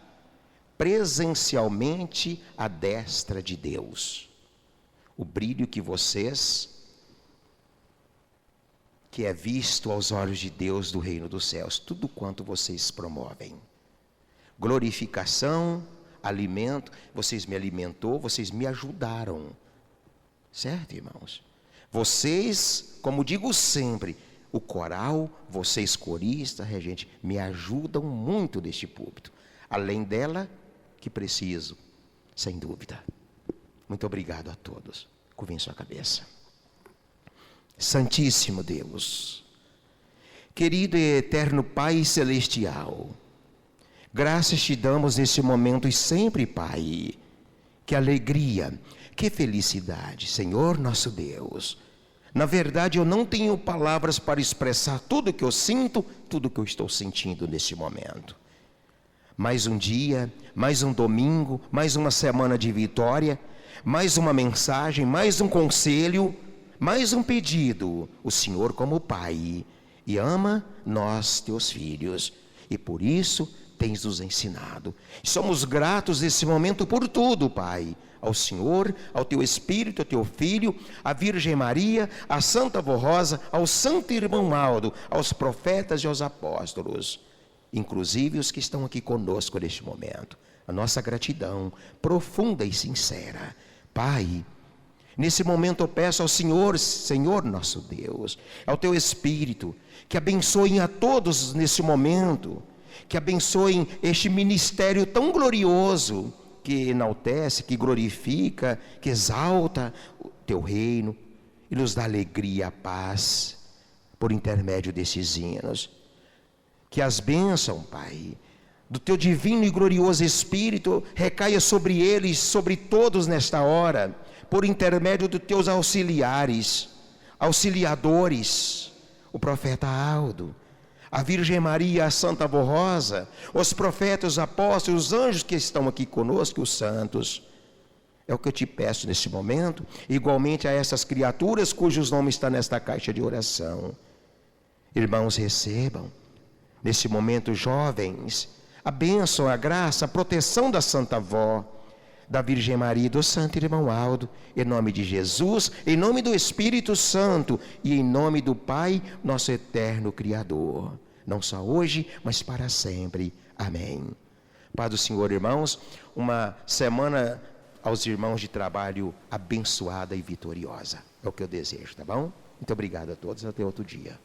presencialmente à destra de Deus. O brilho que vocês, que é visto aos olhos de Deus do reino dos céus, tudo quanto vocês promovem. Glorificação, alimento, vocês me alimentou, vocês me ajudaram. Certo, irmãos? Vocês, como digo sempre, o coral, vocês coristas, regente, me ajudam muito neste púlpito. Além dela, que preciso, sem dúvida. Muito obrigado a todos. Curvem sua cabeça. Santíssimo Deus, querido e eterno Pai Celestial, graças te damos nesse momento e sempre, Pai. Que alegria, que felicidade, Senhor nosso Deus. Na verdade, eu não tenho palavras para expressar tudo o que eu sinto, tudo o que eu estou sentindo nesse momento. Mais um dia, mais um domingo, mais uma semana de vitória, mais uma mensagem, mais um conselho, mais um pedido. O Senhor como Pai, e ama nós, teus filhos, e por isso tens nos ensinado. Somos gratos nesse momento por tudo, Pai. Ao Senhor, ao teu Espírito, ao teu Filho, à Virgem Maria, à Santa Vó Rosa, ao Santo Irmão Aldo, aos profetas e aos apóstolos, inclusive os que estão aqui conosco neste momento. A nossa gratidão profunda e sincera. Pai, nesse momento eu peço ao Senhor, Senhor nosso Deus, ao teu Espírito, que abençoe a todos nesse momento, que abençoem este ministério tão glorioso, que enaltece, que glorifica, que exalta o teu reino, e nos dá alegria, paz, por intermédio desses hinos. Que as bênçãos, Pai, do teu divino e glorioso Espírito, recaia sobre eles, sobre todos nesta hora, por intermédio dos teus auxiliares, auxiliadores, o profeta Aldo, a Virgem Maria, a Santa Vó Rosa, os profetas, os apóstolos, os anjos que estão aqui conosco, os santos. É o que eu te peço neste momento, igualmente a essas criaturas cujos nomes estão nesta caixa de oração. Irmãos, recebam, nesse momento, jovens, a bênção, a graça, a proteção da Santa Vó, da Virgem Maria e do Santo Irmão Aldo, em nome de Jesus, em nome do Espírito Santo e em nome do Pai, nosso eterno Criador, não só hoje, mas para sempre. Amém. Paz do Senhor, irmãos, uma semana aos irmãos de trabalho abençoada e vitoriosa, é o que eu desejo, tá bom? Muito obrigado a todos, até outro dia.